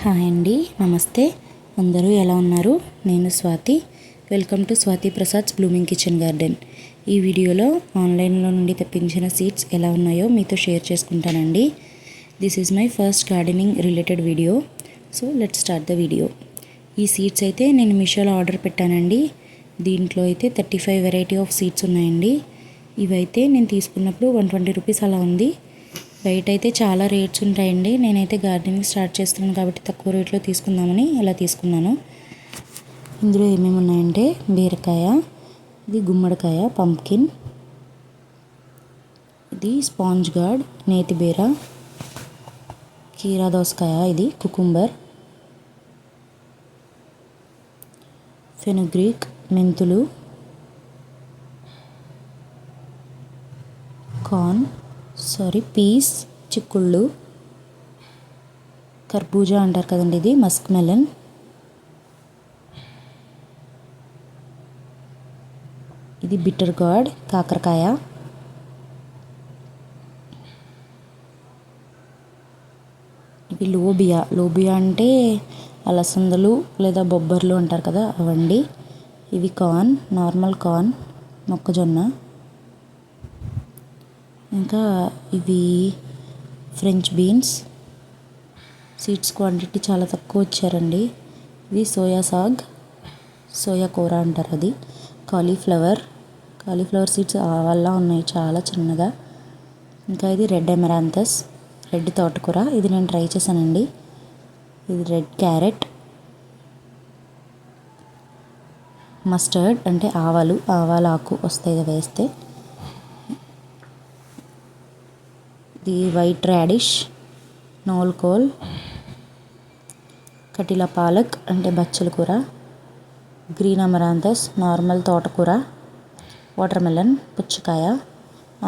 Hi అండి, నమస్తే. అందరూ ఎలా ఉన్నారు? నేను Swathi. Welcome to Swathi Prasad's blooming kitchen garden. ఈ వీడియోలో ఆన్లైన్లో నుండి తెప్పించిన సీడ్స్ ఎలా ఉన్నాయో మీతో షేర్ చేసుకుంటానండి. This is my first gardening related video. So let's start the video. ఈ సీడ్స్ అయితే నేను మీషోలో ఆర్డర్ పెట్టానండి. దీంట్లో అయితే 35 వెరైటీ ఆఫ్ సీడ్స్ ఉన్నాయండి. ఇవైతే నేను తీసుకున్నప్పుడు 120 రూపీస్ అలా ఉంది. బయట అయితే చాలా రేట్స్ ఉంటాయండి. నేనైతే గార్డెనింగ్ స్టార్ట్ చేస్తున్నాను కాబట్టి తక్కువ రేట్లో తీసుకుందామని ఇలా తీసుకున్నాను. ఇందులో ఏమేమి ఉన్నాయంటే బీరకాయ, ఇది గుమ్మడికాయ, పంప్కిన్, ఇది స్పాంజ్ గార్డ్, నేతి బీర, కీరా దోసకాయ, ఇది కుకుంబర్, ఫెనుగ్రీక్, మెంతులు, పీస్, చిక్కుళ్ళు, కర్బూజా అంటారు కదండి, ఇది మస్క్ మెలన్, ఇది బిటర్ గార్డ్, కాకరకాయ, ఇవి లోబియా అంటే అలసందలు లేదా బొబ్బర్లు అంటారు కదా అవండి. ఇవి కార్న్, నార్మల్ కార్న్, మొక్కజొన్న, ఇంకా ఇవి ఫ్రెంచ్ బీన్స్. సీడ్స్ క్వాంటిటీ చాలా తక్కువ ఇచ్చారండి. ఇది సోయా కూర అంటారు, అది కాలీఫ్లవర్ సీడ్స్ వల్ల ఉన్నాయి చాలా చిన్నగా. ఇంకా ఇది రెడ్ ఎమరాంథస్, రెడ్ తోటకూర, ఇది నేను ట్రై చేశానండి. ఇది రెడ్ క్యారెట్, మస్టర్డ్ అంటే ఆవాల ఆకు వస్తాయి వేస్తే, ఇది వైట్ రాడిష్, నోల్కోల్, కటిలా పాలక్ అంటే బచ్చల కూర, గ్రీన్ అమరాంథస్, నార్మల్ తోటకూర, వాటర్ మెలన్, పుచ్చకాయ,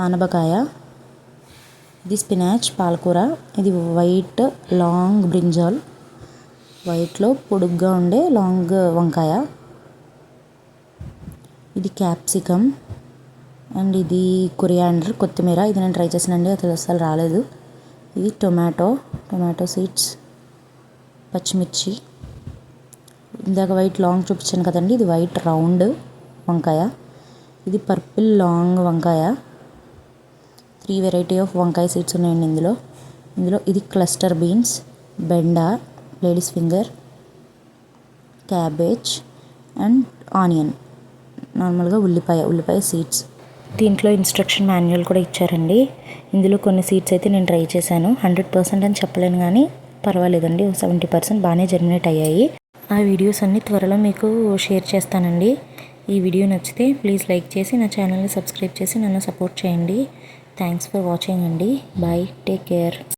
ఆనపకాయ, ఇది స్పినాచ్, పాలకూర, ఇది వైట్ లాంగ్ బ్రింజాల్, వైట్లో పొడుగ్గా ఉండే లాంగ్ వంకాయ, ఇది క్యాప్సికమ్, అండ్ ఇది కొరియాండర్, కొత్తిమీర, ఇది నేను ట్రై చేసానండి, అది అసలు రాలేదు. ఇది టొమాటో సీడ్స్, పచ్చిమిర్చి, ఇందాక వైట్ లాంగ్ చూపించాను కదండి, ఇది వైట్ రౌండ్ వంకాయ, ఇది పర్పుల్ లాంగ్ వంకాయ. 3 వెరైటీ ఆఫ్ వంకాయ సీడ్స్ ఉన్నాయండి ఇందులో ఇది క్లస్టర్ బీన్స్, బెండ, ladies finger, cabbage and onion, నార్మల్గా ఉల్లిపాయ సీడ్స్. దీంట్లో ఇన్స్ట్రక్షన్ మాన్యువల్ కూడా ఇచ్చారండి. ఇందులో కొన్ని సీడ్స్ అయితే నేను ట్రై చేశాను. 100% అని చెప్పలేను కానీ పర్వాలేదండి, 70% బాగానే జర్మినేట్ అయ్యాయి. ఆ వీడియోస్ అన్నీ త్వరలో మీకు షేర్ చేస్తానండి. ఈ వీడియో నచ్చితే ప్లీజ్ లైక్ చేసి నా ఛానల్ని సబ్స్క్రైబ్ చేసి నన్ను సపోర్ట్ చేయండి. థ్యాంక్స్ ఫర్ వాచింగ్ అండి. Bye, take care.